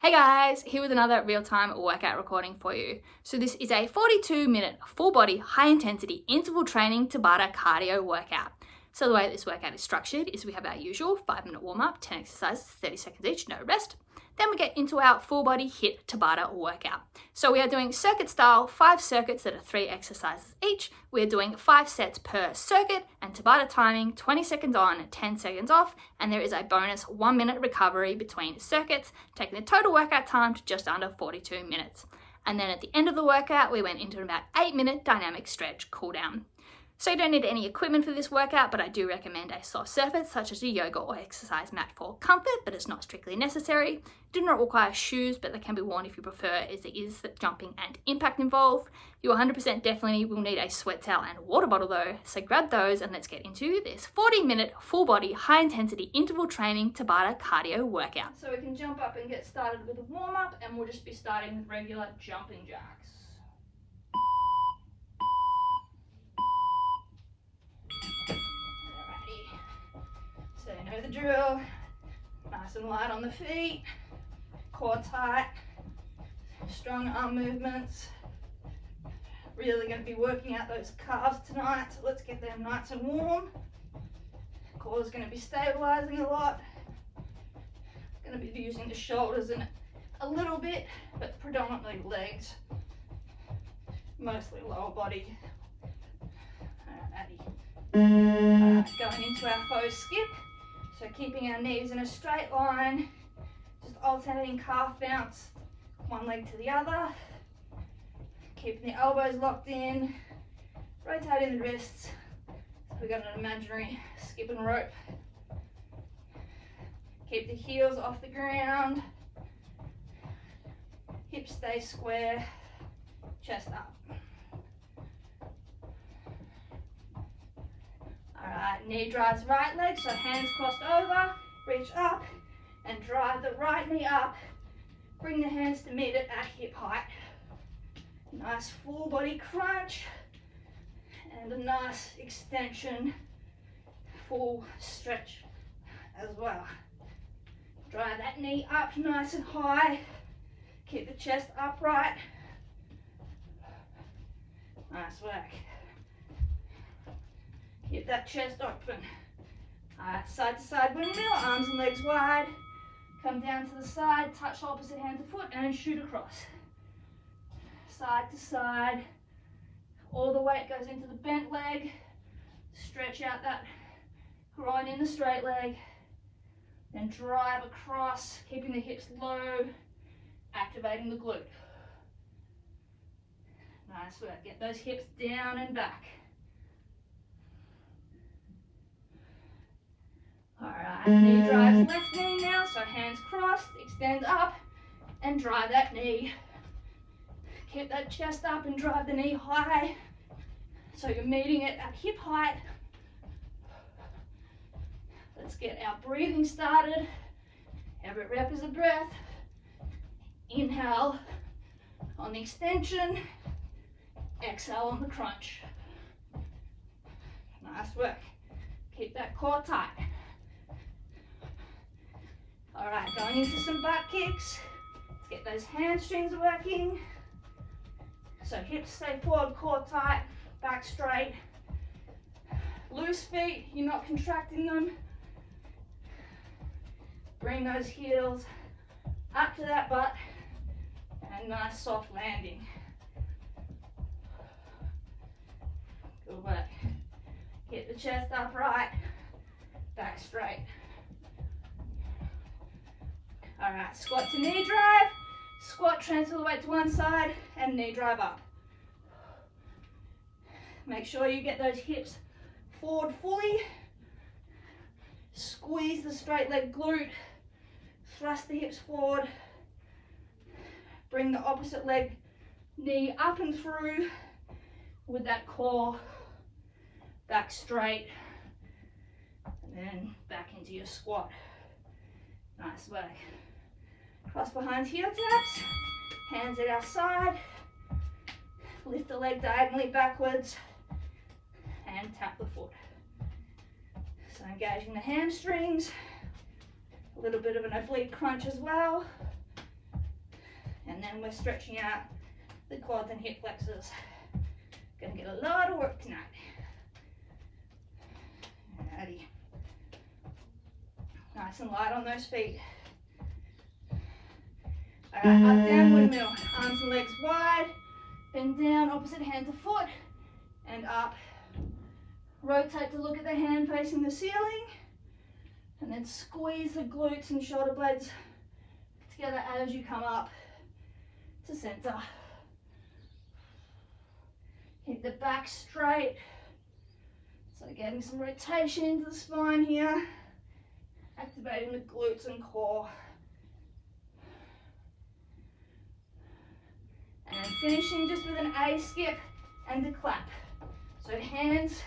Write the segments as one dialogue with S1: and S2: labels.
S1: Hey guys, here with another real-time workout recording for you. So this is a 42-minute full body, high intensity interval training Tabata cardio workout. So the way this workout is structured is we have our usual 5-minute warm-up, 10 exercises, 30 seconds each, no rest. Then we get into our full body HIIT Tabata workout. So we are doing circuit style, 5 circuits that are 3 exercises each. We're doing 5 sets per circuit and Tabata timing, 20 seconds on, 10 seconds off. And there is a bonus 1-minute recovery between circuits, taking the total workout time to just under 42 minutes. And then at the end of the workout, we went into about 8-minute dynamic stretch cool down. So you don't need any equipment for this workout, but I do recommend a soft surface such as a yoga or exercise mat for comfort, but it's not strictly necessary. Do not require shoes, but they can be worn if you prefer, as there is jumping and impact involved. You 100% definitely will need a sweat towel and water bottle though, so grab those and let's get into this 40-minute full body, high intensity interval training Tabata cardio workout. So we can jump up and get started with a warm up, and we'll just be starting with regular jumping jacks. So you know the drill, nice and light on the feet, core tight, strong arm movements. Really going to be working out those calves tonight, so let's get them nice and warm. Core is going to be stabilizing a lot. Going to be using the shoulders in a little bit, but predominantly legs, mostly lower body. Alright, going into our faux skip. So keeping our knees in a straight line, just alternating calf bounce, one leg to the other, keeping the elbows locked in, rotating the wrists. So we've got an imaginary skip and rope. Keep the heels off the ground, hips stay square, chest up. Alright, knee drives right leg, so hands crossed over, reach up and drive the right knee up. Bring the hands to meet it at hip height. Nice full body crunch and a nice extension, full stretch as well. Drive that knee up nice and high. Keep the chest upright. Nice work. Keep that chest open. Alright, side to side windmill, arms and legs wide. Come down to the side, touch opposite hand to foot and shoot across. Side to side. All the weight goes into the bent leg. Stretch out that groin in the straight leg. Then drive across, keeping the hips low, activating the glute. Nice work. Get those hips down and back. Alright, knee drives left knee now, so hands crossed, extend up and drive that knee. Keep that chest up and drive the knee high, so you're meeting it at hip height. Let's get our breathing started. Every rep is a breath. Inhale on the extension, exhale on the crunch. Nice work. Keep that core tight. Alright, going into some butt kicks. Let's get those hamstrings working. So hips stay forward, core tight, back straight. Loose feet, you're not contracting them. Bring those heels up to that butt and nice soft landing. Good work. Get the chest upright, back straight. Alright, squat to knee drive, squat, transfer the weight to one side and knee drive up. Make sure you get those hips forward fully. Squeeze the straight leg glute, thrust the hips forward. Bring the opposite leg knee up and through with that core, back straight, and then back into your squat. Nice work. Cross behind heel taps, hands at our side, lift the leg diagonally backwards and tap the foot. So engaging the hamstrings, a little bit of an oblique crunch as well. we're stretching out the quads and hip flexors. Gonna get a lot of work tonight. Alrighty. Nice and light on those feet. Alright, up, down, windmill. Arms and legs wide. Bend down, opposite hand to foot. And up. Rotate to look at the hand facing the ceiling. And then squeeze the glutes and shoulder blades together as you come up to center. Keep the back straight. So getting some rotation into the spine here. Activating the glutes and core. And finishing just with an A skip and a clap. So hands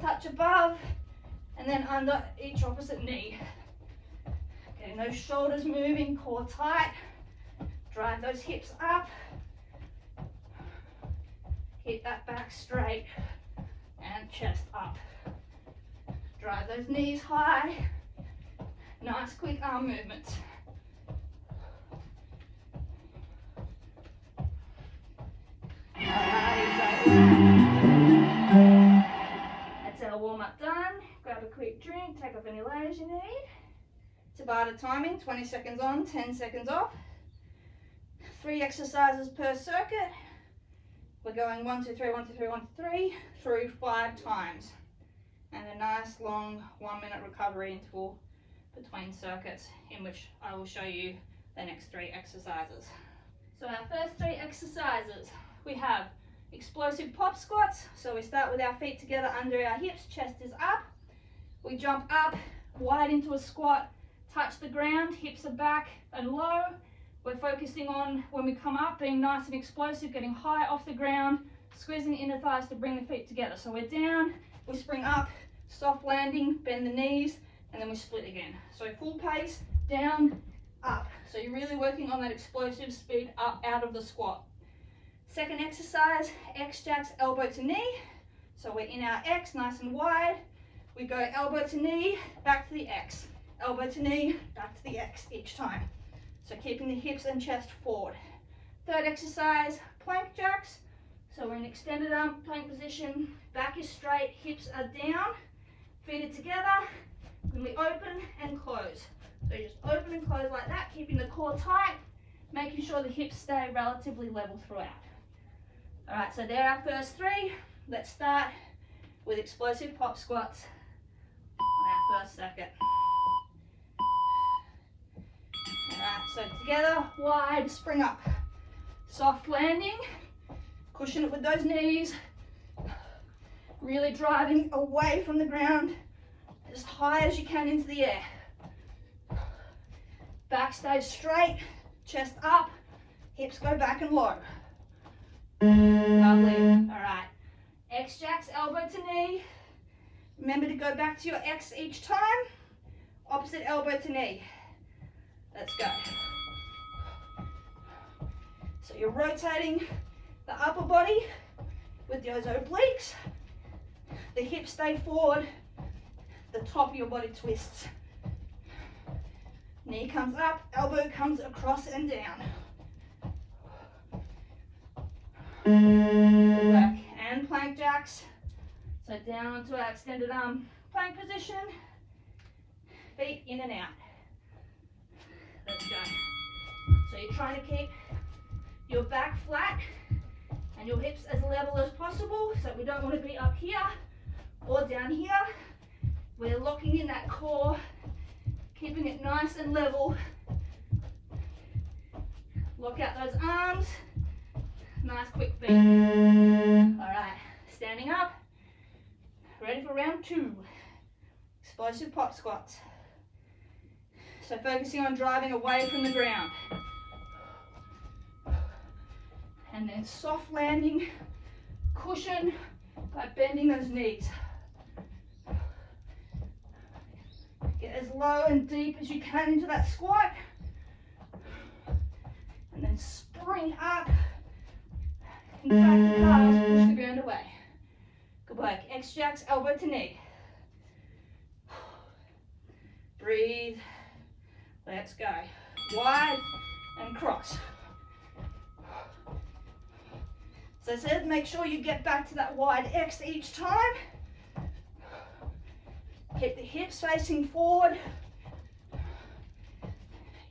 S1: touch above and then under each opposite knee. Getting those shoulders moving, core tight. Drive those hips up. Keep that back straight and chest up. Drive those knees high. Nice quick arm movements. That's our warm-up done. Grab a quick drink, take off any layers you need. Tabata timing, 20 seconds on, 10 seconds off. 3 exercises per circuit. We're going 1, 2, 3, 1, 2, 3, 1, 2, 3 through 5 times. And a nice long 1-minute recovery interval between circuits, in which I will show you the next 3 exercises. So our first 3 exercises, we have explosive pop squats. So we start with our feet together under our hips, chest is up. We jump up, wide into a squat, touch the ground, hips are back and low. We're focusing on, when we come up, being nice and explosive, getting high off the ground, squeezing the inner thighs to bring the feet together. So we're down, we spring up, soft landing, bend the knees, and then we split again. So full pace, down, up. So you're really working on that explosive speed up out of the squat. Second exercise, X jacks, elbow to knee. So we're in our X, nice and wide. We go elbow to knee, back to the X. Elbow to knee, back to the X each time. So keeping the hips and chest forward. Third exercise, plank jacks. So we're in extended arm plank position. Back is straight, hips are down, feet are together. Then we open and close. So you just open and close like that, keeping the core tight, making sure the hips stay relatively level throughout. All right, so there are our first 3. Let's start with explosive pop squats on our first circuit. Alright, so together, wide, spring up. Soft landing, cushion it with those knees. Really driving away from the ground as high as you can into the air. Back stays straight, chest up, hips go back and low. Lovely. Alright, X jacks, elbow to knee. Remember to go back to your X each time. Opposite elbow to knee. Let's go. So you're rotating the upper body with those obliques. The hips stay forward. The top of your body twists. Knee comes up, elbow comes across and down. Good work. And plank jacks. So down to our extended arm plank position. Feet in and out. Let's go. So you're trying to keep your back flat and your hips as level as possible. So we don't want to be up here or down here. We're locking in that core, keeping it nice and level. Lock out those arms. Nice quick feet. All right, standing up. Ready for round 2. Explosive pop squats. So focusing on driving away from the ground. And then soft landing, cushion by bending those knees. Get as low and deep as you can into that squat. And then spring up. Contract the calves, push the ground away. Good work. X jacks, elbow to knee. Breathe. Let's go. Wide and cross.
S2: I said, make sure you get back to that wide X each time. Keep the hips facing forward.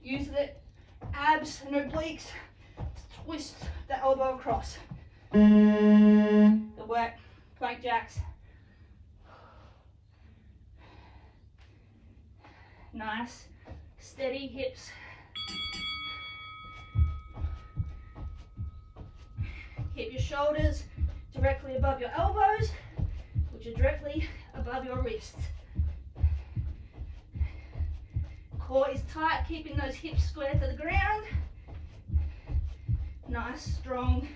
S2: Use the abs and obliques to twist the elbow across. Good work. Plank jacks. Nice, steady hips. Keep your shoulders directly above your elbows, which are directly above your wrists. Core is tight, keeping those hips square to the ground. Nice, strong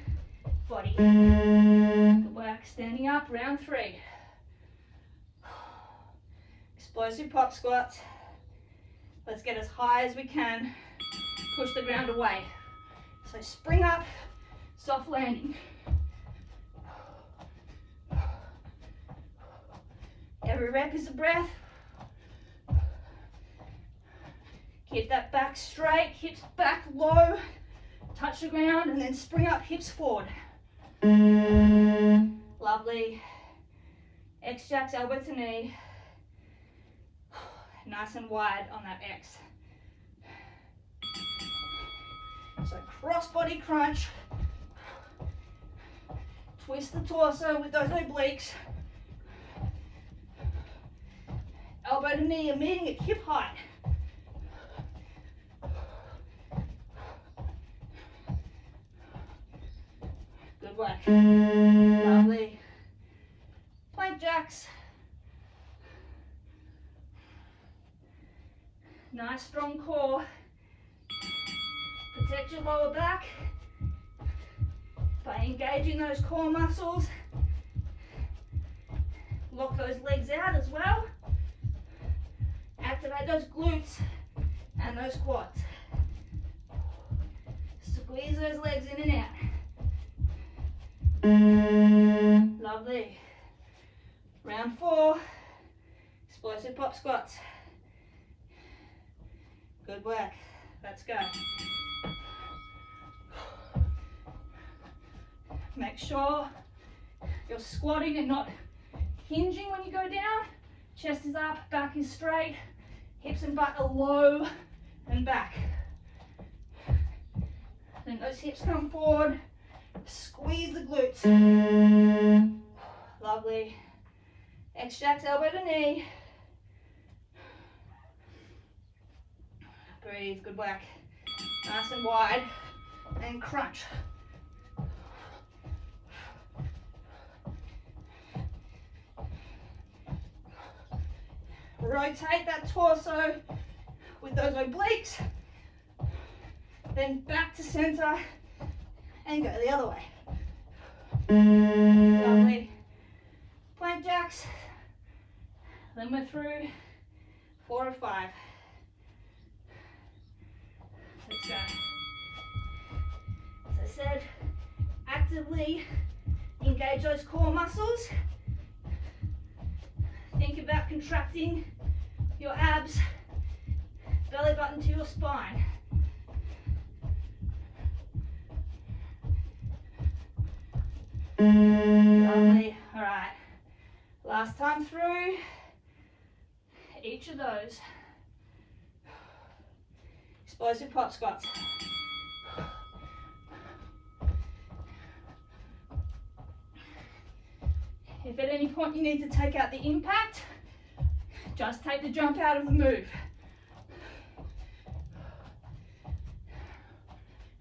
S2: body. Good work. Standing up, round 3. Explosive pop squats. Let's get as high as we can. Push the ground away. So spring up, soft landing. Every rep is a breath. Keep that back straight, hips back low, touch the ground, and then spring up, hips forward. Lovely. X jacks, elbow to knee. Nice and wide on that X. So cross body crunch. Twist the torso with those obliques. Elbow to knee, are meeting at hip height. Good work. Lovely. Plank jacks. Nice strong core. Protect your lower back by engaging those core muscles. Lock those legs out as well. Activate those glutes and those quads. Squeeze those legs in and out. Lovely. Round 4, explosive pop squats. Good work. Let's go. Make sure you're squatting and not hinging when you go down. Chest is up, back is straight, hips and butt are low and back. Then those hips come forward, squeeze the glutes. Lovely. X jacks, elbow to knee. Breathe, good work. Nice and wide, and crunch. Rotate that torso with those obliques, then back to center and go the other way. Lovely. Plank jacks. Then we're through 4 of 5. Let's go. As I said, actively engage those core muscles. Think about contracting your abs, belly button to your spine. Lovely. All right. Last time through each of those. Explosive pop squats. If at any point you need to take out the impact, just take the jump out of the move.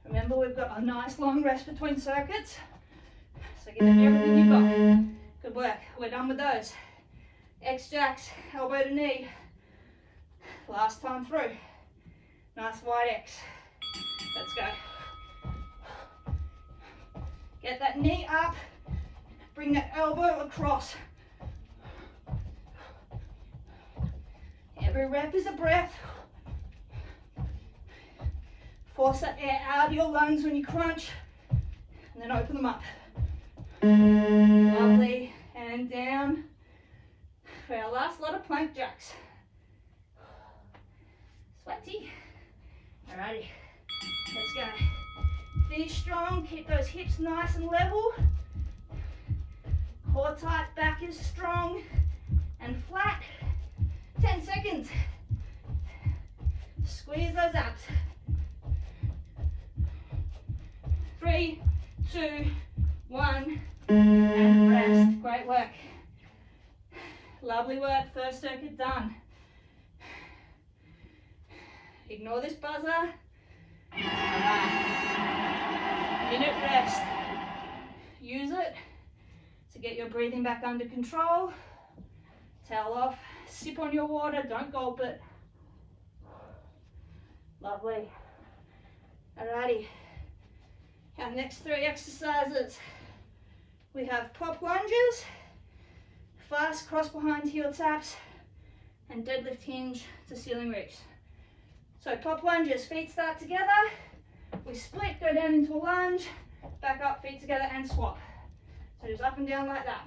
S2: Remember, we've got a nice long rest between circuits, so give it everything you've got. Good work. We're done with those. X jacks, elbow to knee. Last time through. Nice wide X. Let's go. Get that knee up. Bring that elbow across. Every rep is a breath. Force that air out of your lungs when you crunch, and then open them up. Lovely. And down for our last lot of plank jacks. Sweaty. Alrighty, let's go. Finish strong, keep those hips nice and level. Core tight, back is strong and flat. 10 seconds. Squeeze those abs. 3, 2, 1, and rest. Great work. Lovely work. First circuit done. Ignore this buzzer. Alright. Minute rest. Use it to get your breathing back under control. Towel off. Sip on your water. Don't gulp it. Lovely. Alrighty. Our next 3 exercises. We have pop lunges, fast cross behind heel taps, and deadlift hinge to ceiling reach. So pop lunges, feet start together, we split, go down into a lunge, back up, feet together, and swap. So just up and down like that.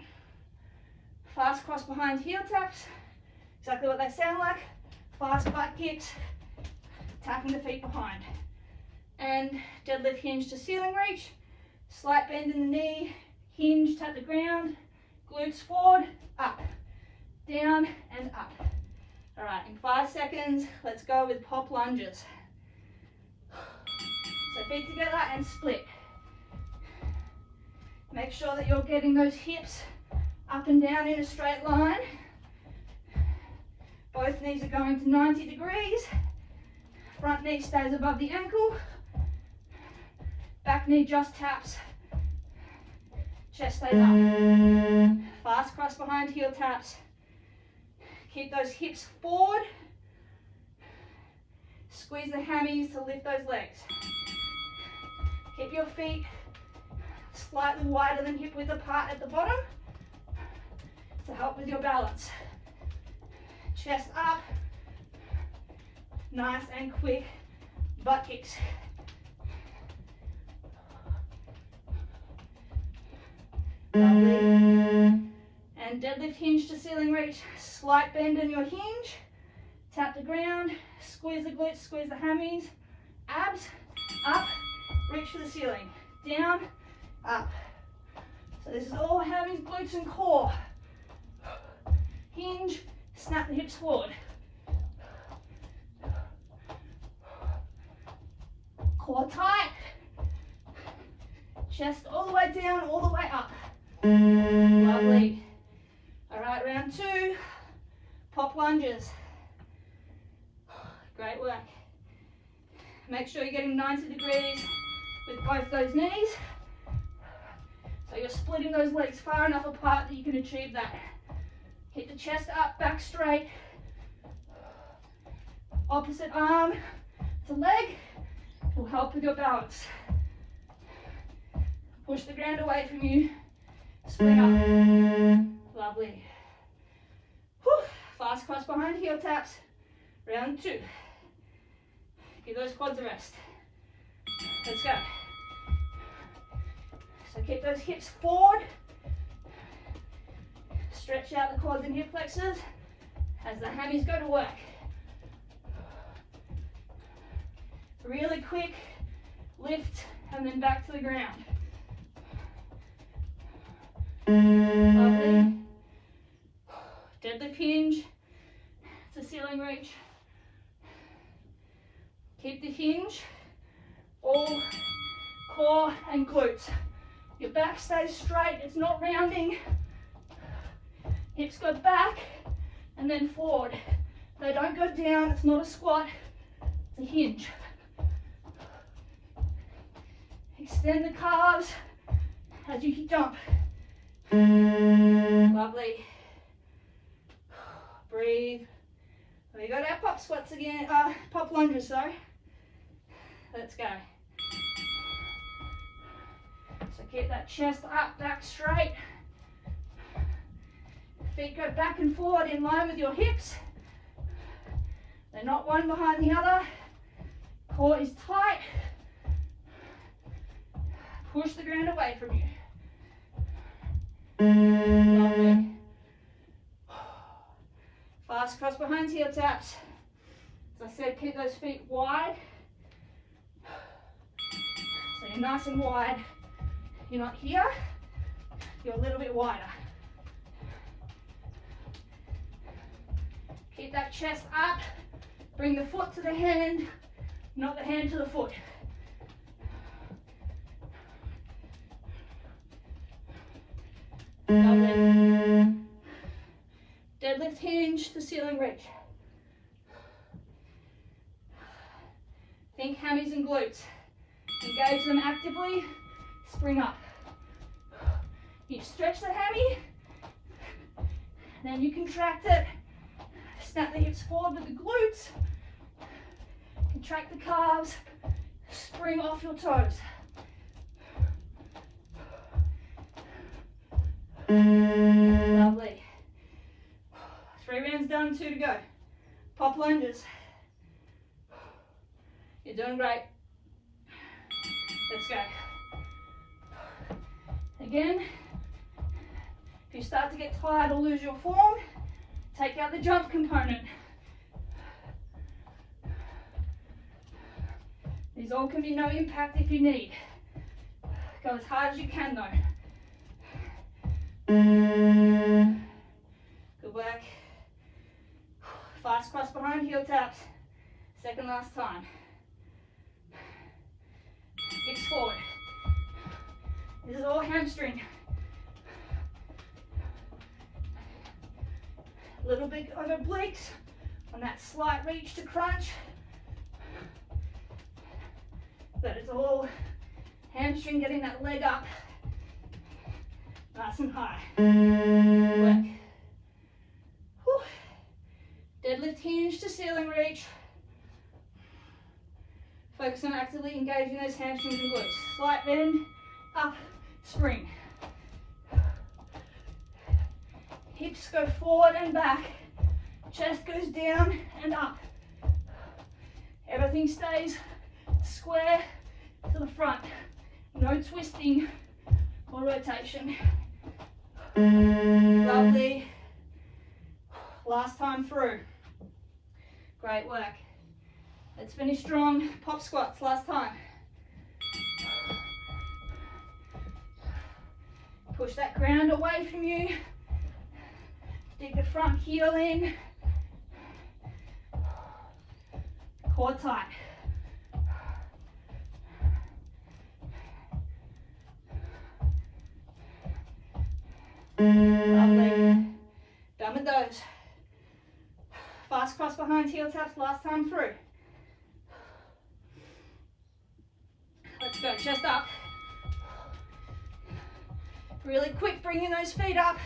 S2: Fast cross behind heel taps, exactly what they sound like. Fast butt kicks, tapping the feet behind. And deadlift hinge to ceiling reach, slight bend in the knee, hinge, tap the ground, glutes forward, up, down, and up. All right, in 5 seconds, let's go with pop lunges. So feet together and split. Make sure that you're getting those hips up and down in a straight line. Both knees are going to 90 degrees. Front knee stays above the ankle. Back knee just taps. Chest stays up. Fast cross behind heel taps. Keep those hips forward. Squeeze the hammies to lift those legs. Keep your feet slightly wider than hip width apart at the bottom to help with your balance. Chest up. Nice and quick butt kicks. Lovely. And deadlift hinge to ceiling reach. Slight bend in your hinge. Tap the ground. Squeeze the glutes, squeeze the hammies. Abs, up, reach for the ceiling. Down, up. So this is all hammies, glutes, and core. Hinge, snap the hips forward. Core tight. Chest all the way down, all the way up. Lovely. All right, round 2. Pop lunges. Great work. Make sure you're getting 90 degrees with both those knees. So you're splitting those legs far enough apart that you can achieve that. Keep the chest up, back straight. Opposite arm to leg will help with your balance. Push the ground away from you. Split up. Lovely. Whew. Fast cross behind heel taps. Round 2. Give those quads a rest. Let's go. So keep those hips forward. Stretch out the quads and hip flexors as the hammies go to work. Really quick lift and then back to the ground. Lovely. Deadlift hinge to ceiling reach. Keep the hinge, all core and glutes. Your back stays straight, it's not rounding. Hips go back and then forward. They don't go down, it's not a squat, it's a hinge. Extend the calves as you jump. Lovely. Breathe. We got our pop squats again, pop lunges, sorry. Let's go. So keep that chest up, back straight. Feet go back and forward in line with your hips. They're not one behind the other. Core is tight. Push the ground away from you. Lovely. Fast cross behind heel taps. As I said, keep those feet wide. So you're nice and wide. You're not here, you're a little bit wider. Keep that chest up. Bring the foot to the hand, not the hand to the foot. Lovely. Deadlift hinge to ceiling reach. Think hammies and glutes. Engage them actively. Spring up. You stretch the hammy, then you contract it. Snap the hips forward with the glutes. Contract the calves. Spring off your toes. Lovely. 3 rounds done, 2 to go. Pop lunges. You're doing great. Let's go. Again, if you start to get tired or lose your form, take out the jump component. These all can be no impact if you need. Go as hard as you can though. Good work. Fast cross behind heel taps. Second last time. Hips forward. This is all hamstring. A little bit of obliques on that slight reach to crunch. But it's all hamstring, getting that leg up nice and high. Work. Whew. Deadlift hinge to ceiling reach. Focus on actively engaging those hamstrings and glutes. Slight bend, up, spring. Hips go forward and back. Chest goes down and up. Everything stays square to the front. No twisting or rotation. Lovely. Last time through. Great work. Let's finish strong. Pop squats, last time. Push that ground away from you. Dig the front heel in. Core tight. Lovely. Done with those. Fast cross behind heel taps, last time through. Let's go, chest up. Really quick, bringing those feet up.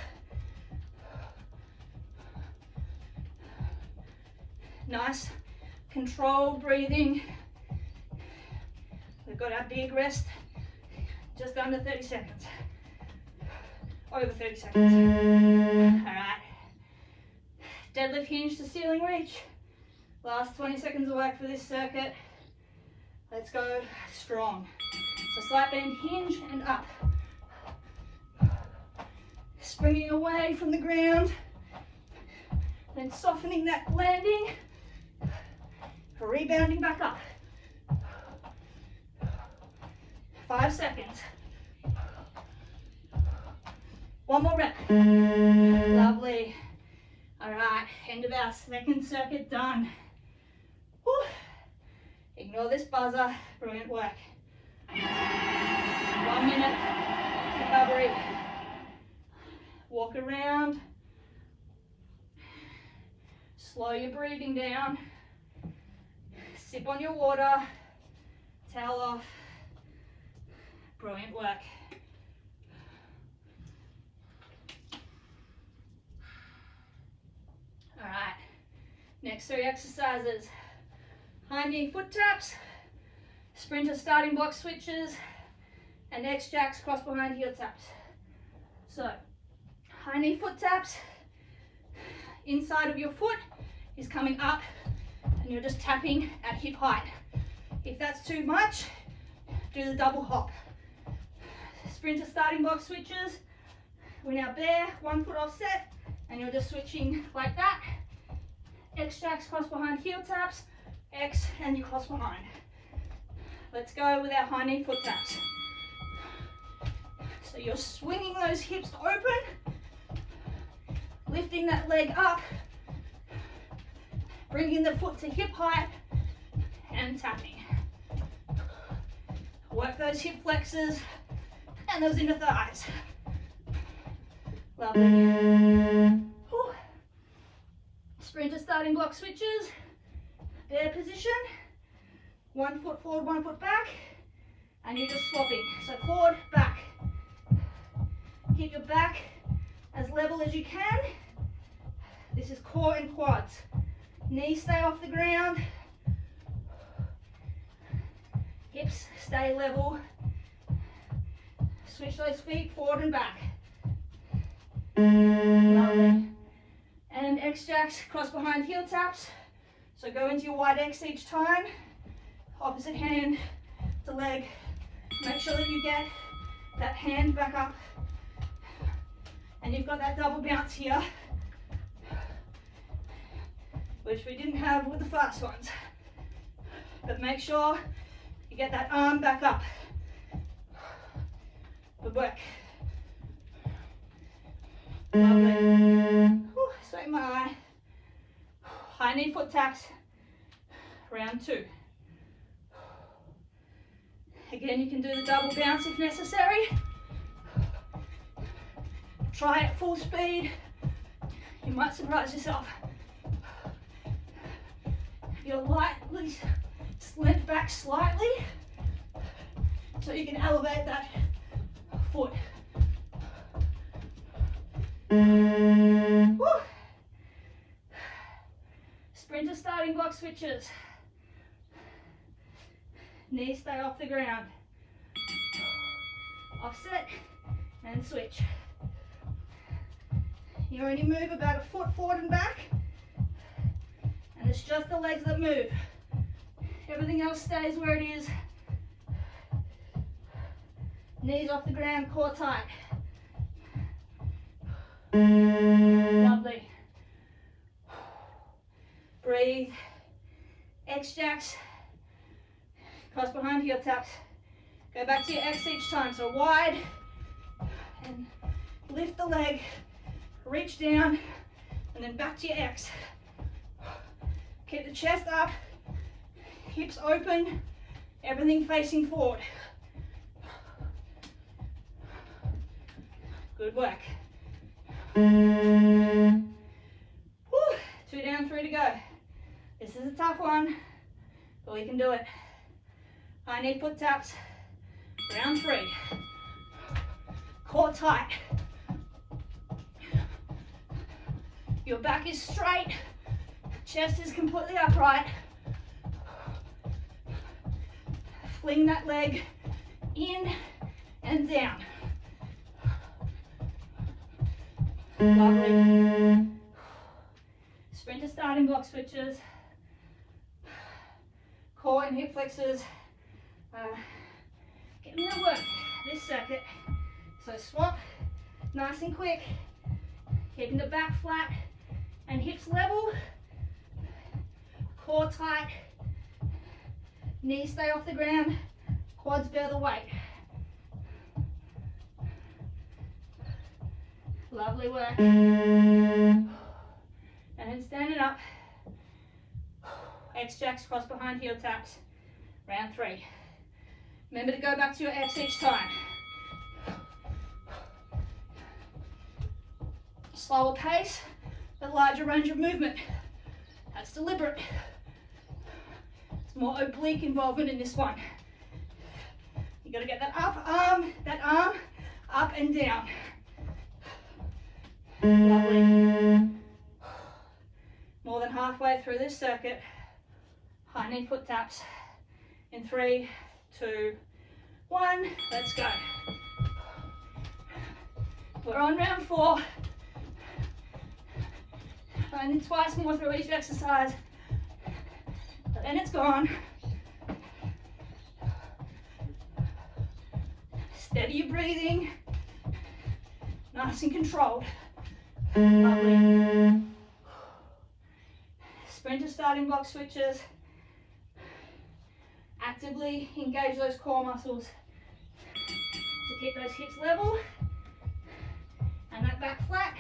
S2: Nice, controlled breathing. We've got our big rest, just under 30 seconds. Over 30 seconds. All right. Deadlift hinge to ceiling reach. Last 20 seconds of work for this circuit. Let's go strong. So slight bend, hinge, and up. Springing away from the ground. Then softening that landing. Rebounding back up. 5 seconds. One more rep. Lovely. All right, end of our second circuit done. Whew. Ignore this buzzer. Brilliant work. 1 minute recovery. Walk around. Slow your breathing down. Sip on your water. Towel off. Brilliant work. All right, next 3 exercises. High knee foot taps, sprinter starting block switches, and X jacks cross behind heel taps. So, high knee foot taps, inside of your foot is coming up and you're just tapping at hip height. If that's too much, do the double hop. Sprinter starting block switches, we're now bare, 1 foot offset, and you're just switching like that. X jacks cross behind heel taps, X and you cross behind. Let's go with our high knee foot taps. So you're swinging those hips open, lifting that leg up, Bringing the foot to hip height and tapping. Work those hip flexors and those inner thighs. Lovely. Whew. Sprinter starting block switches. Bear position. 1 foot forward, 1 foot back. And you're just swapping. So forward, back. Keep your back as level as you can. This is core and quads. Knees stay off the ground. Hips stay level. Switch those feet forward and back. Lovely. And X jacks, cross behind heel taps. So go into your wide X each time. Opposite hand to leg. Make sure that you get that hand back up. And you've got that double bounce here, which we didn't have with the fast ones. But make sure you get that arm back up. Good work. Lovely. Whew, straighten my eye. High knee foot taps. Round 2. Again, you can do the double bounce if necessary. Try at full speed. You might surprise yourself. You're lightly slint back slightly so you can elevate that foot. Woo. Sprinter starting block switches. Knees stay off the ground. Offset and switch. You only move about a foot forward and back, and it's just the legs that move. Everything else stays where it is. Knees off the ground, core tight. Lovely. Breathe. X jacks. Cross behind heel taps. Go back to your X each time. So wide and lift the leg. Reach down and then back to your X. Keep the chest up, hips open, everything facing forward. Good work. Woo. 2 down, 3 to go. This is a tough one, but we can do it. High knee foot taps. Round 3. Core tight. Your back is straight, chest is completely upright. Fling that leg in and down. Lovely. Sprinter starting block switches. Core and hip flexors. Getting the work this circuit. So swap, nice and quick. Keeping the back flat and hips level, core tight, knees stay off the ground, quads bear the weight. Lovely work. And then standing up, X jacks, cross behind heel taps, round 3. Remember to go back to your X each time. Slower pace, but larger range of movement. That's deliberate. It's more oblique involvement in this one. You gotta get that arm up and down. Lovely. More than halfway through this circuit. High knee foot taps. In 3, 2, 1, let's go. We're on round 4. Only twice more through each exercise, but then it's gone. Steady your breathing, nice and controlled. Lovely. Sprinter starting block switches. Actively engage those core muscles to keep those hips level and that back flat.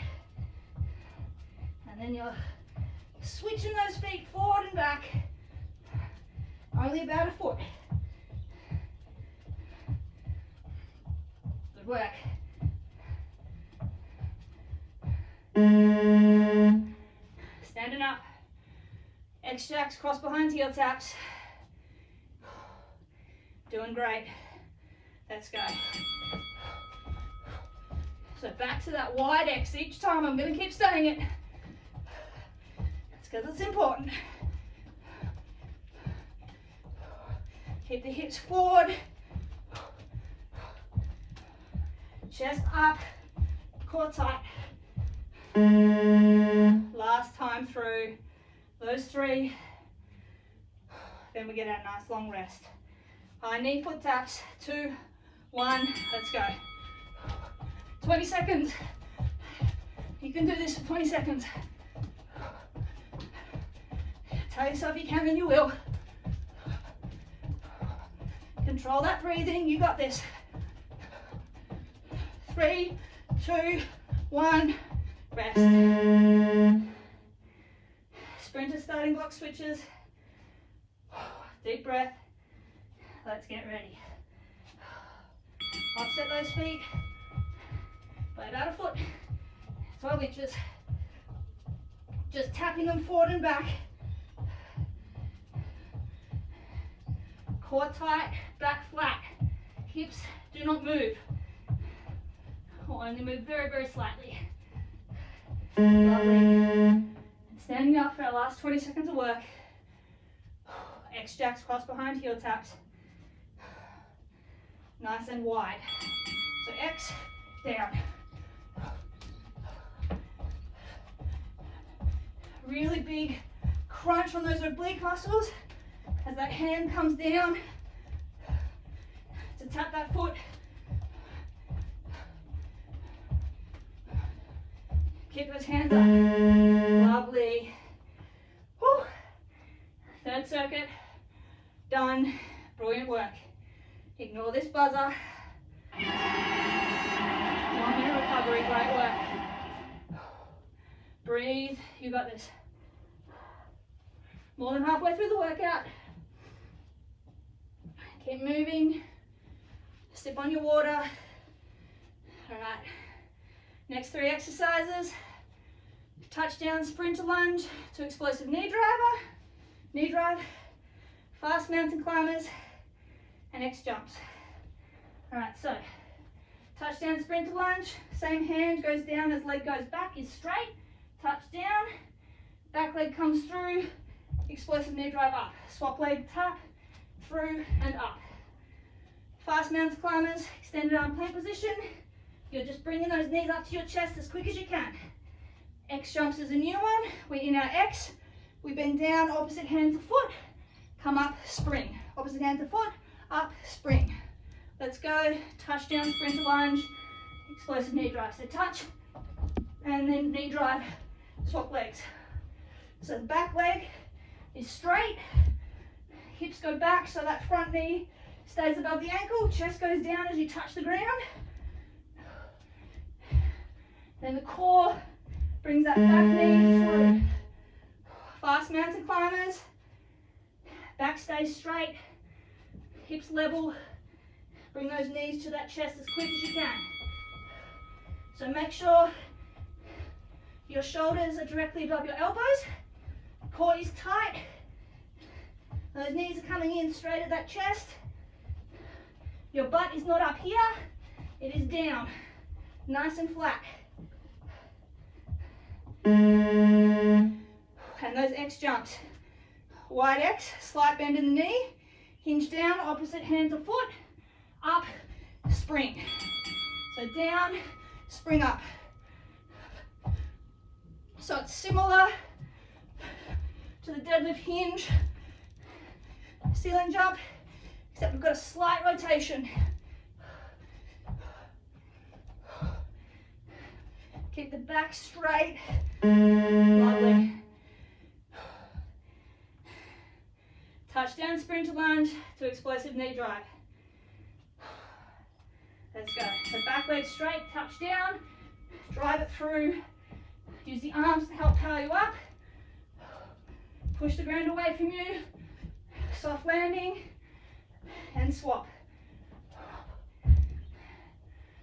S2: And then your Switching those feet forward and back. Only about a foot. Good work. Standing up. X jacks, cross behind heel taps. Doing great. Let's go. So back to that wide X each time. I'm going to keep saying it. It's because it's important. Keep the hips forward. Chest up. Core tight. Last time through those three. Then we get our nice long rest. High knee foot taps. 2, 1, let's go. 20 seconds. You can do this for 20 seconds. Tell yourself you can and you will. Control that breathing, you got this. 3, 2, 1, rest. Sprinter starting block switches. Deep breath. Let's get ready. Offset those feet by about a foot, 12 inches. Just tapping them forward and back. Core tight, back flat. Hips do not move. Or only move very, very slightly. Lovely. And standing up for our last 20 seconds of work. X jacks, cross behind heel taps. Nice and wide. So X, down. Really big crunch on those oblique muscles as that hand comes down to tap that foot. Keep those hands up. Lovely. Whew. Third circuit, done. Brilliant work. Ignore this buzzer. 1 minute recovery, great work. Breathe, you got this. More than halfway through the workout. Keep moving. Sip on your water. All right. Next 3 exercises. Touchdown sprinter lunge to explosive knee driver. Knee drive. Fast mountain climbers. And X jumps. All right, so touchdown sprinter lunge. Same hand goes down as leg goes back, is straight. Touch down. Back leg comes through. Explosive knee drive up. Swap leg tap through and up. Fast mountain climbers, extended arm plank position. You're just bringing those knees up to your chest as quick as you can. X jumps is a new one. We're in our X. We bend down, opposite hand to foot. Come up, spring. Opposite hand to foot. Up, spring. Let's go. Touchdown, sprinter lunge, explosive knee drive. So touch, and then knee drive, swap legs. So the back leg is straight. Hips go back so that front knee stays above the ankle. Chest goes down as you touch the ground. Then the core brings that back knee through. Fast mountain climbers. Back stays straight. Hips level. Bring those knees to that chest as quick as you can. So make sure your shoulders are directly above your elbows. Core is tight. Those knees are coming in straight at that chest. Your butt is not up here. It is down. Nice and flat. And those X jumps. Wide X, slight bend in the knee. Hinge down, opposite hand to foot. Up, spring. So down, spring up. So it's similar to the deadlift hinge, ceiling jump, except we've got a slight rotation. Keep the back straight. Lovely. Touchdown sprinter lunge to explosive knee drive. Let's go. So back leg straight, touch down, drive it through. Use the arms to help power you up. Push the ground away from you. Soft landing and swap.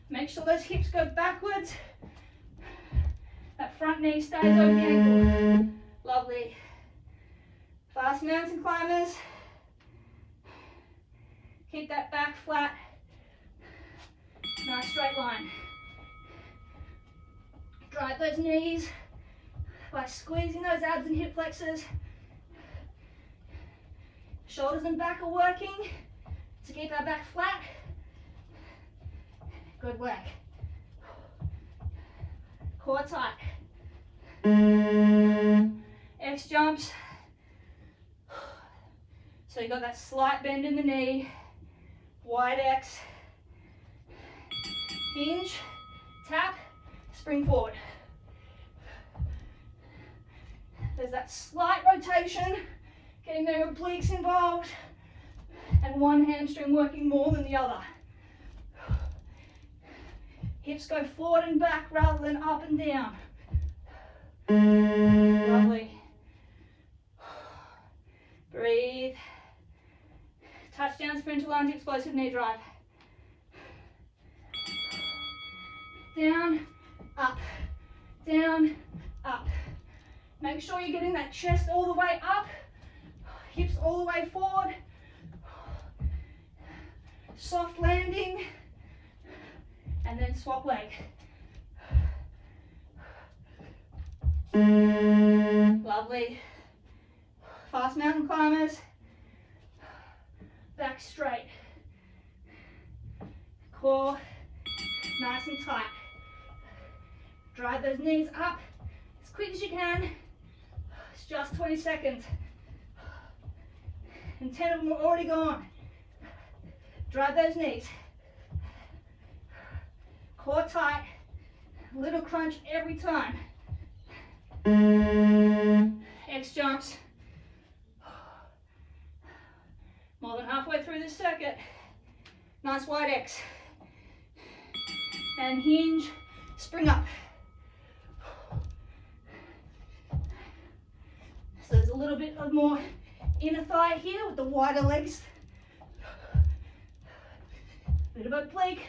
S2: Make sure those hips go backwards. That front knee stays over the ankle. Lovely. Fast mountain climbers. Keep that back flat. Nice straight line. Drive those knees by squeezing those abs and hip flexors. Shoulders and back are working to keep our back flat. Good work. Core tight. X jumps. So you got that slight bend in the knee. Wide X. Hinge. Tap. Spring forward. There's that slight rotation, getting the obliques involved, and one hamstring working more than the other. Hips go forward and back rather than up and down. Lovely. Breathe. Touchdown, sprint to lunge, explosive knee drive. Down, up, down, up. Make sure you're getting that chest all the way up, hips all the way forward. Soft landing, and then swap leg. Lovely. Fast mountain climbers. Back straight. Core nice and tight. Drive those knees up as quick as you can. It's just 20 seconds. And 10 of them are already gone. Drive those knees. Core tight. Little crunch every time. X jumps. More than halfway through this circuit. Nice wide X. And hinge, spring up. So there's a little bit of more inner thigh here with the wider legs. Bit of oblique,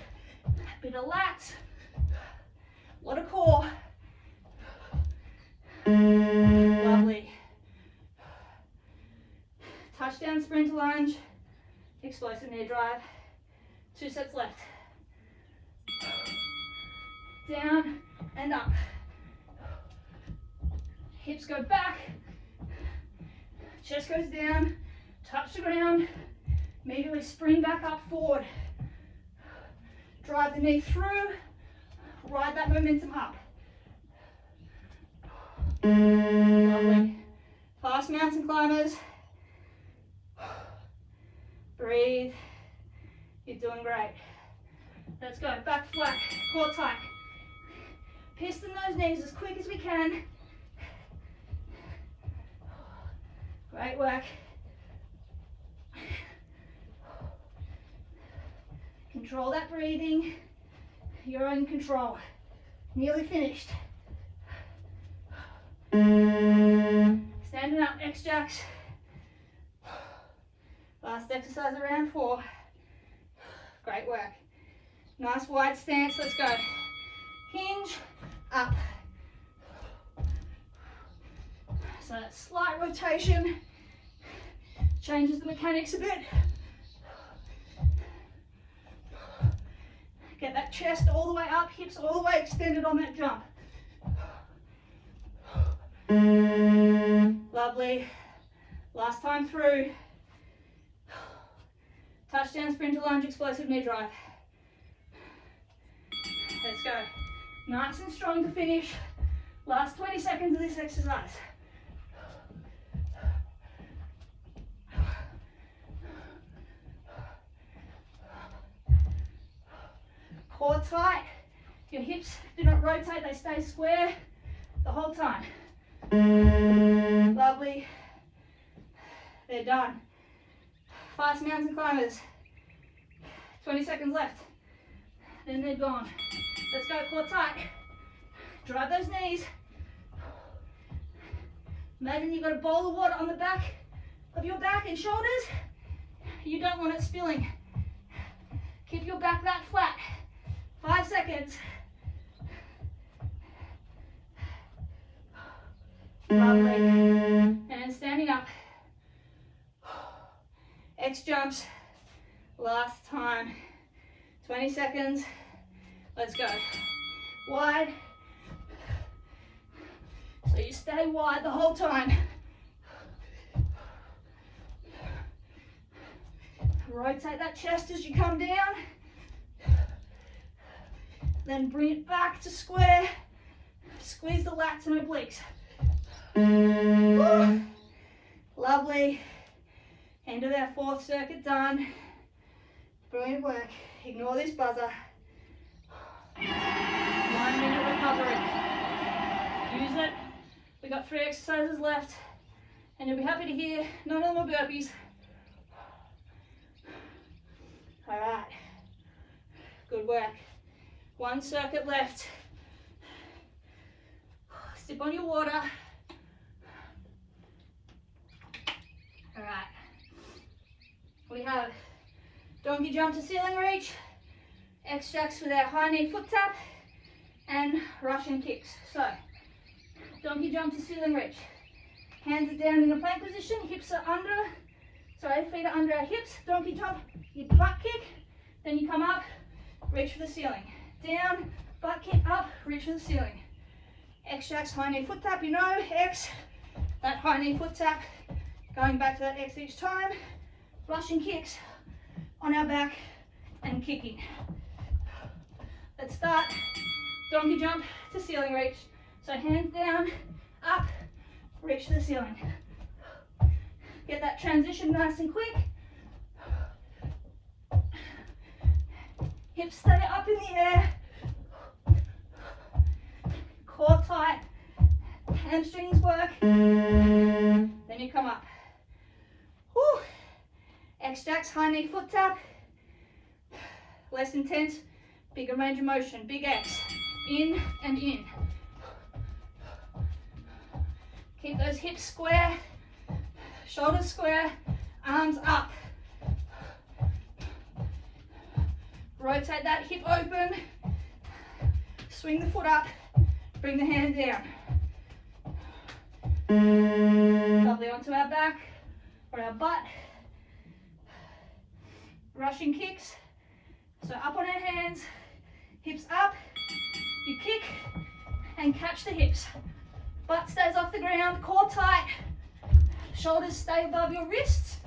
S2: bit of lats, a lot of core. Lovely. Touchdown, sprint to lunge, explosive knee drive. 2 sets left. Down and up. Hips go back. Chest goes down. Touch the ground. Immediately spring back up forward. Drive the knee through. Ride that momentum up. Lovely. Fast mountain climbers. Breathe. You're doing great. Let's go. Back flat. Core tight. Piston those knees as quick as we can. Great work. Control that breathing. You're in control. Nearly finished. Standing up, X jacks. Last exercise of round 4. Great work. Nice wide stance. Let's go. Hinge, up. So that slight rotation changes the mechanics a bit. Get that chest all the way up, hips all the way extended on that jump. Lovely. Last time through. Touchdown, sprint to lunge, explosive knee drive. Let's go. Nice and strong to finish. Last 20 seconds of this exercise. Core tight. Your hips do not rotate, they stay square the whole time. Lovely. They're done. Fast mountain climbers. 20 seconds left. Then they're gone. Let's go, core tight. Drive those knees. Imagine you've got a bowl of water on the back of your back and shoulders. You don't want it spilling. Keep your back that flat. 5 seconds. Lovely. And standing up. X jumps. Last time. 20 seconds. Let's go. Wide. So you stay wide the whole time. Rotate that chest as you come down. Then bring it back to square. Squeeze the lats and obliques. Woo. Lovely. End of our 4th circuit done. Brilliant work. Ignore this buzzer. 1-minute recovery. Use it. We got 3 exercises left, and you'll be happy to hear none of them are burpees. All right. Good work. 1 circuit left. Sip on your water. All right. We have donkey jump to ceiling reach, X jacks with our high knee foot tap, and Russian kicks. So, donkey jump to ceiling reach. Hands are down in a plank position, hips are under, feet are under our hips. Donkey jump, you butt kick, then you come up, reach for the ceiling. Down, butt kick, up, reach for the ceiling. X jacks, high knee foot tap, you know, X, that high knee foot tap, going back to that X each time. Russian kicks on our back and kicking. Let's start. Donkey jump to ceiling reach. So hands down, up, reach to the ceiling. Get that transition nice and quick. Hips stay up in the air. Core tight. Hamstrings work. Then you come up. Woo. X jacks, high knee foot tap. Less intense, bigger range of motion. Big X. In and in. Keep those hips square, shoulders square, arms up. Rotate that hip open, swing the foot up, bring the hand down. Lovely, onto our back or our butt. Russian kicks, so up on our hands, hips up, you kick and catch the hips. Butt stays off the ground, core tight, shoulders stay above your wrists.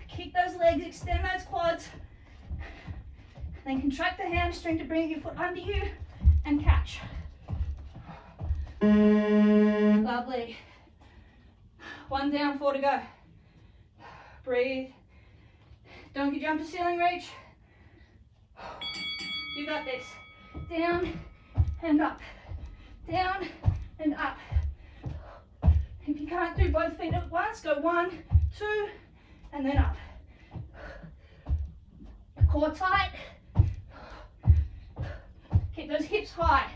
S2: Kick those legs, extend those quads, then contract the hamstring to bring your foot under you and catch. Lovely. 1 down, 4 to go. Breathe. Donkey jump to ceiling reach. You got this. Down and up. Down and up. If you can't do both feet at once, go 1, 2, and then up. Core tight. Keep those hips high.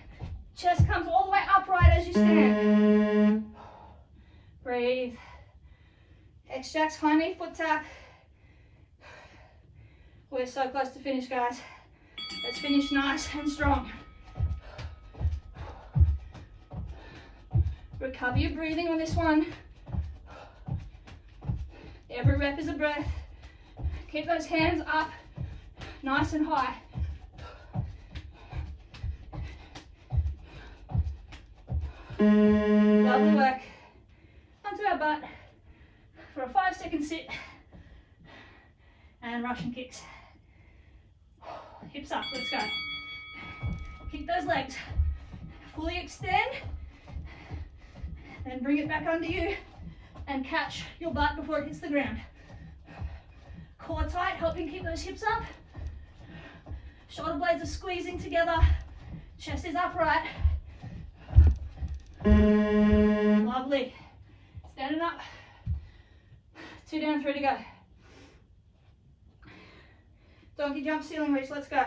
S2: Chest comes all the way upright as you stand. Breathe. X jacks, high knee foot tap. We're so close to finish, guys. Let's finish nice and strong. Recover your breathing on this one. Every rep is a breath. Keep those hands up, nice and high. Lovely work. Onto our butt for a 5-second sit. And Russian kicks. Hips up, let's go. Kick those legs. Fully extend. Then bring it back under you and catch your butt before it hits the ground. Core tight, helping keep those hips up. Shoulder blades are squeezing together. Chest is upright. Lovely. Standing up. 2 down, 3 to go. Donkey jump, ceiling reach, let's go.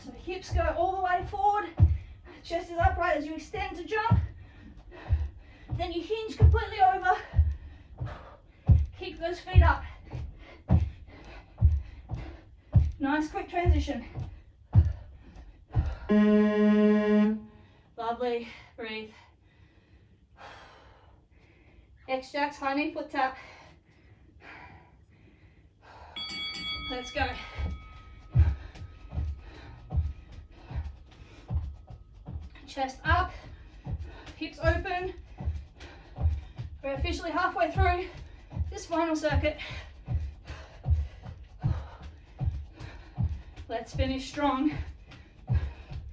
S2: So hips go all the way forward, chest is upright as you extend to jump. Then you hinge completely over, kick those feet up. Nice quick transition. Lovely, breathe. X jacks, high knee foot tap. Let's go. Chest up, hips open. We're officially halfway through this final circuit. Let's finish strong.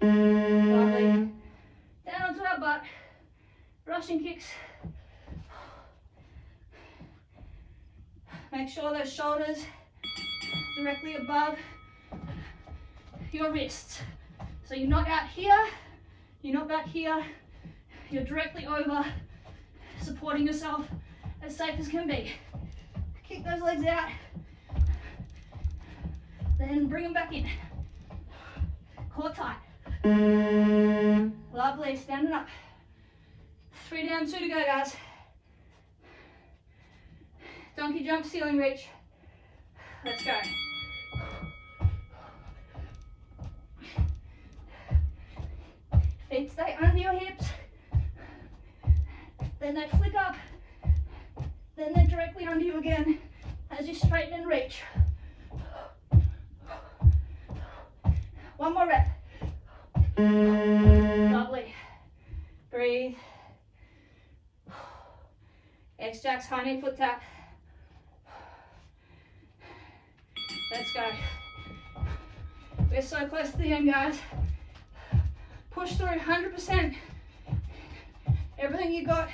S2: Lovely. Down onto our butt. Russian kicks. Make sure those shoulders directly above your wrists. So you're not out here, you're not back here, you're directly over, supporting yourself as safe as can be. Kick those legs out, then bring them back in. Core tight. Lovely, standing up. 3 down, 2 to go, guys. Donkey jump, ceiling reach. Let's go. Feet stay under your hips. Then they flick up. Then they're directly under you again as you straighten and reach. One more rep. Lovely. Breathe. X jacks, high knee foot tap. Let's go. We're so close to the end, guys. Push through 100%. Everything you got.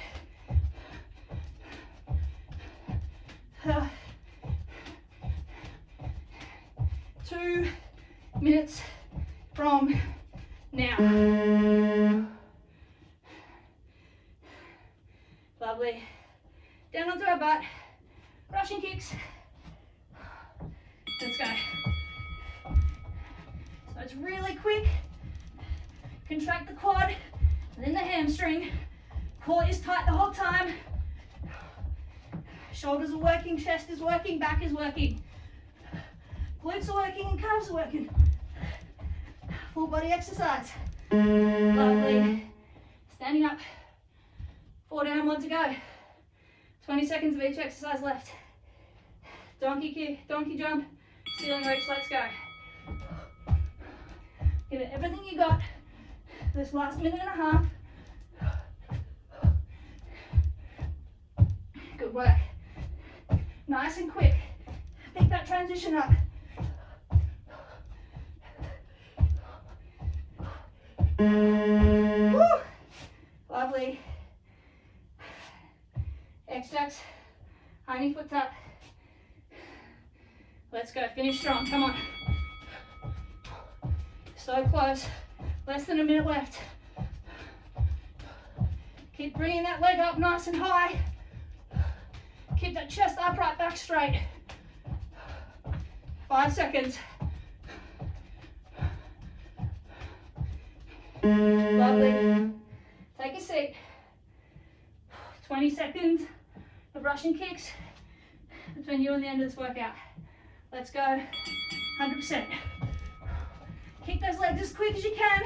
S2: 2 minutes from now. Lovely. Down onto our butt. Russian kicks. Let's go. So it's really quick. Contract the quad and then the hamstring. Core is tight the whole time. Shoulders are working, chest is working, back is working. Glutes are working and calves are working. Full body exercise. Lovely. Standing up. 4 down, 1 to go. 20 seconds of each exercise left. Donkey kick, donkey jump, ceiling reach, let's go. Give it everything you got this last minute and a half. Good work. Nice and quick. Pick that transition up. Woo! Lovely. X jacks, high knee foot tap. Let's go, finish strong, come on. So close, less than a minute left. Keep bringing that leg up nice and high. Keep that chest upright, back straight. 5 seconds. Lovely. Take a seat. 20 seconds of Russian kicks between you and the end of this workout. Let's go. 100%. Kick those legs as quick as you can.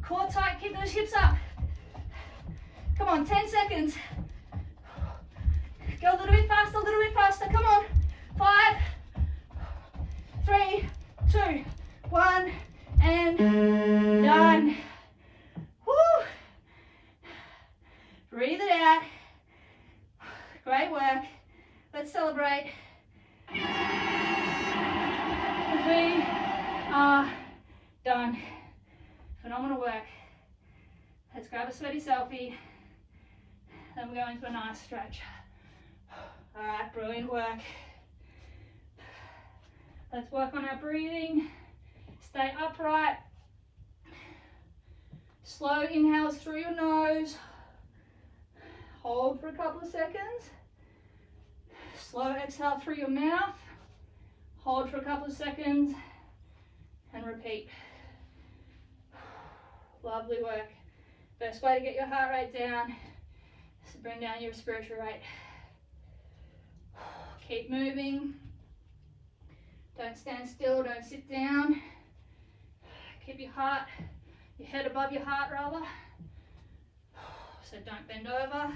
S2: Core tight, keep those hips up. Come on, 10 seconds. Go a little bit faster, come on. 5, 3, 2, 1, and done. Woo! Breathe it out. Great work. Let's celebrate. We are done. Phenomenal work. Let's grab a sweaty selfie. Then we go into a nice stretch. All right, brilliant work. Let's work on our breathing. Stay upright. Slow inhales through your nose. Hold for a couple of seconds. Slow exhale through your mouth. Hold for a couple of seconds. and repeat. Lovely work. Best way to get your heart rate down is to bring down your respiratory rate. Keep moving. Don't stand still, don't sit down. Keep your head above your heart rather. So don't bend over.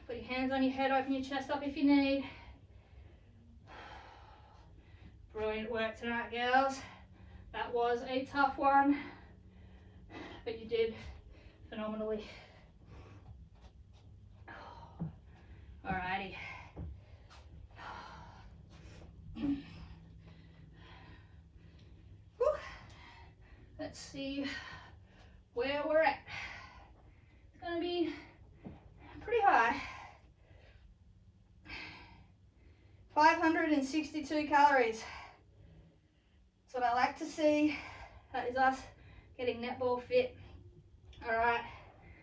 S2: Put your hands on your head, open your chest up if you need. Brilliant work tonight, girls. That was a tough one, but you did phenomenally. Alrighty. Let's see where we're at. It's going to be pretty high. 562 calories. That's what I like to see. That is us getting netball fit. All right,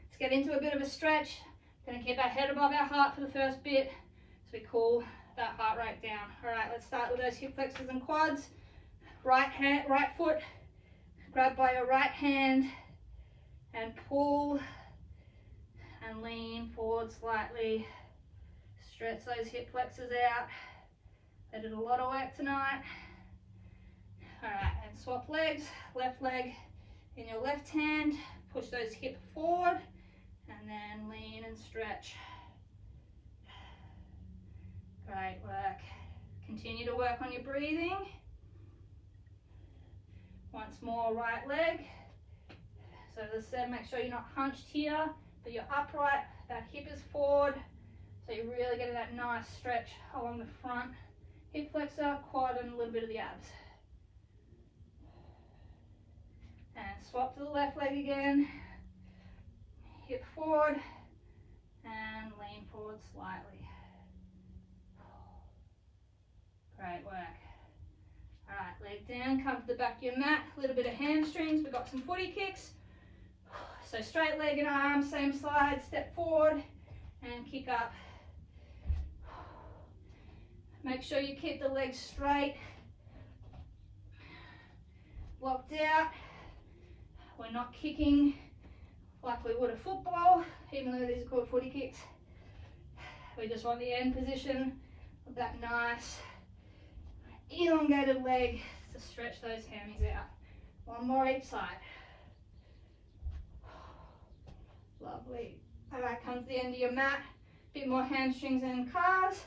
S2: let's get into a bit of a stretch. Gonna keep our head above our heart for the first bit so we cool that heart rate down. All right, let's start with those hip flexors and quads. Right foot, grab by your right hand and pull and lean forward slightly. Stretch those hip flexors out. They did a lot of work tonight. All right, and swap legs. Left leg in your left hand. Push those hips forward and then lean and stretch. Great work. Continue to work on your breathing. Once more, right leg. So as I said, make sure you're not hunched here, but you're upright. That hip is forward. So you're really getting that nice stretch along the front. Hip flexor, quad, and a little bit of the abs. And swap to the left leg again. Hip forward and lean forward slightly. Great work. All right, leg down, come to the back of your mat. A little bit of hamstrings. We've got some footy kicks. So straight leg and arm, same side. Step forward and kick up. Make sure you keep the legs straight. Locked out. We're not kicking like we would a football, even though these are called footy kicks. We just want the end position of that nice elongated leg to stretch those hammies out. One more each side. Lovely. All right, come to the end of your mat. Bit more hamstrings and calves.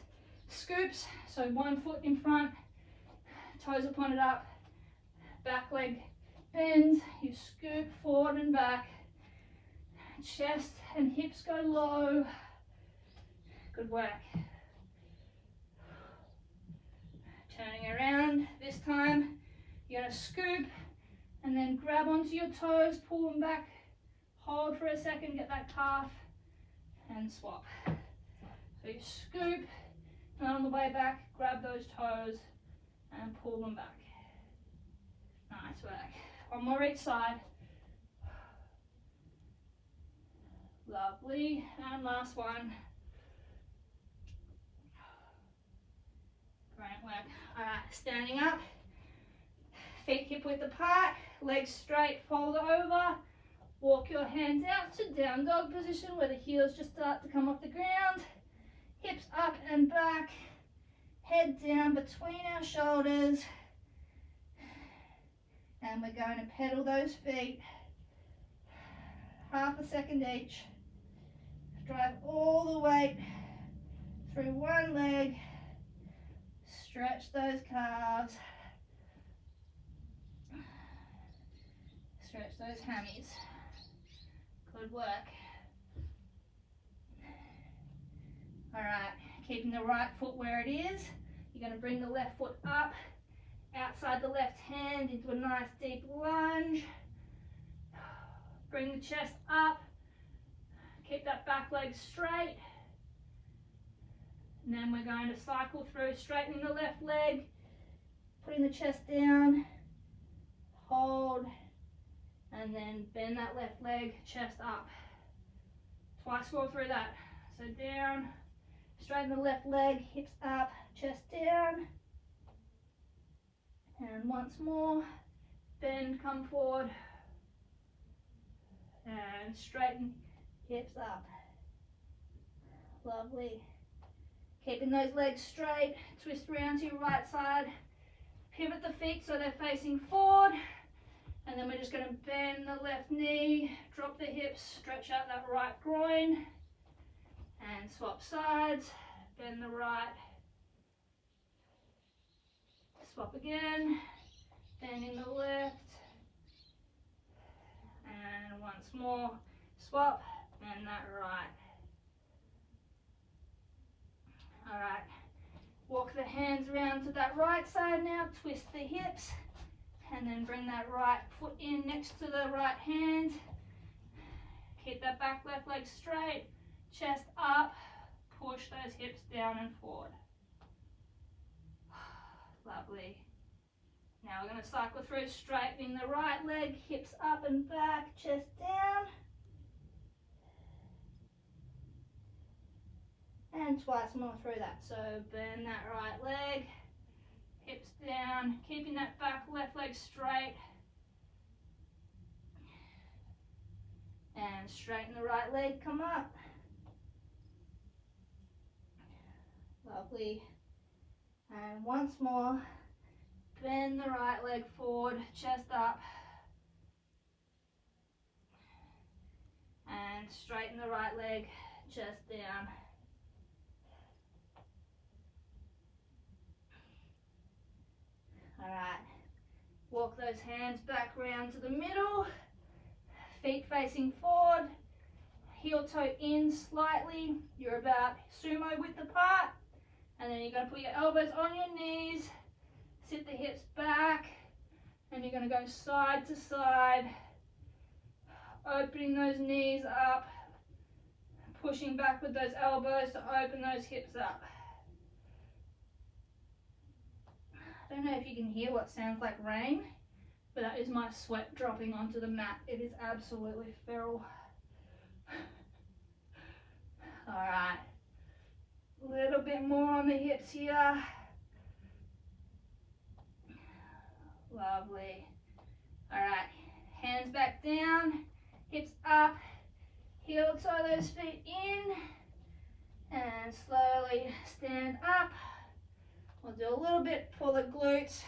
S2: Scoops, so one foot in front, toes are pointed up, back leg bends, you scoop forward and back, chest and hips go low. Good work. Turning around, this time you're going to scoop and then grab onto your toes, pull them back, hold for a second, get that calf and swap. So you scoop and on the way back, grab those toes and pull them back. Nice work. One more each side. Lovely. And last one. Great work. All right, standing up. Feet hip width apart, legs straight, fold over. Walk your hands out to down dog position where the heels just start to come off the ground. Hips up and back, head down between our shoulders. And we're going to pedal those feet, half a second each. Drive all the weight through one leg, stretch those calves, stretch those hammies. Good work. All right, keeping the right foot where it is. You're going to bring the left foot up, outside the left hand into a nice deep lunge. Bring the chest up. Keep that back leg straight. And then we're going to cycle through, straightening the left leg, putting the chest down, hold, and then bend that left leg, chest up. Twice roll through that. So down, straighten the left leg, hips up, chest down. And once more, bend, come forward, and straighten hips up. Lovely. Keeping those legs straight, twist around to your right side, pivot the feet so they're facing forward, and then we're just going to bend the left knee, drop the hips, stretch out that right groin, and swap sides, bend the right, swap again, bending the left, and once more, swap, bend that right. Alright, walk the hands around to that right side now, twist the hips, and then bring that right foot in next to the right hand. Keep that back left leg straight, chest up, push those hips down and forward. Lovely. Now we're going to cycle through, straightening the right leg, hips up and back, chest down. And twice more through that. So bend that right leg, hips down, keeping that back left leg straight. And straighten the right leg, come up. Lovely. And once more, bend the right leg forward, chest up. And straighten the right leg, chest down. Alright, walk those hands back round to the middle, feet facing forward, heel toe in slightly, you're about sumo width apart, and then you're going to put your elbows on your knees, sit the hips back, and you're going to go side to side, opening those knees up, pushing back with those elbows to open those hips up. I don't know if you can hear what sounds like rain, but that is my sweat dropping onto the mat. It is absolutely feral. Alright, a little bit more on the hips here. Lovely. Alright, hands back down, hips up, heel toe those feet in, and slowly stand up. We'll do a little bit for the glutes.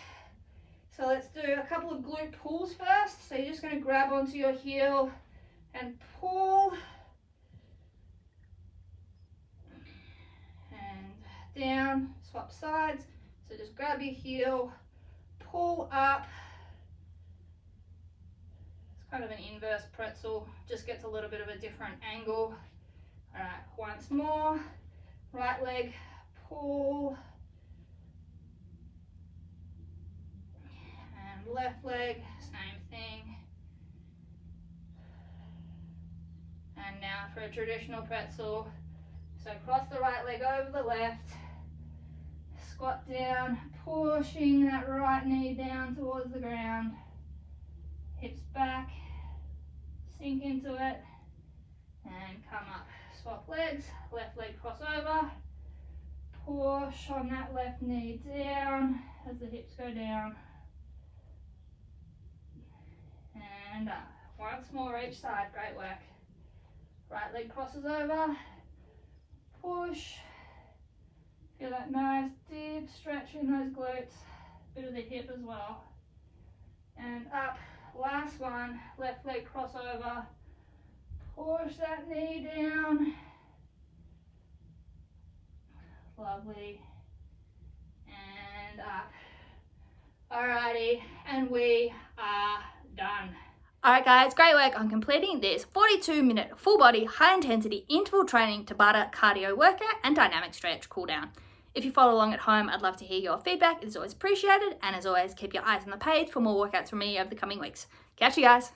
S2: So let's do a couple of glute pulls first. So you're just going to grab onto your heel and pull. And down, swap sides. So just grab your heel, pull up. It's kind of an inverse pretzel, just gets a little bit of a different angle. All right, once more. Right leg, pull. Left leg, same thing. And now for a traditional pretzel. So cross the right leg over the left, squat down, pushing that right knee down towards the ground, hips back, sink into it, and come up. Swap legs, left leg cross over, push on that left knee down as the hips go down. And up. Once more each side, great work. Right leg crosses over, push. Feel that nice deep stretch in those glutes, bit of the hip as well. And up, last one, left leg crossover, push that knee down. Lovely. And up. Alrighty, and we are done.
S1: Alright guys, great work on completing this 42-minute full body, high intensity interval training Tabata cardio workout and dynamic stretch cool down. If you follow along at home, I'd love to hear your feedback. It is always appreciated. And as always, keep your eyes on the page for more workouts from me over the coming weeks. Catch you guys.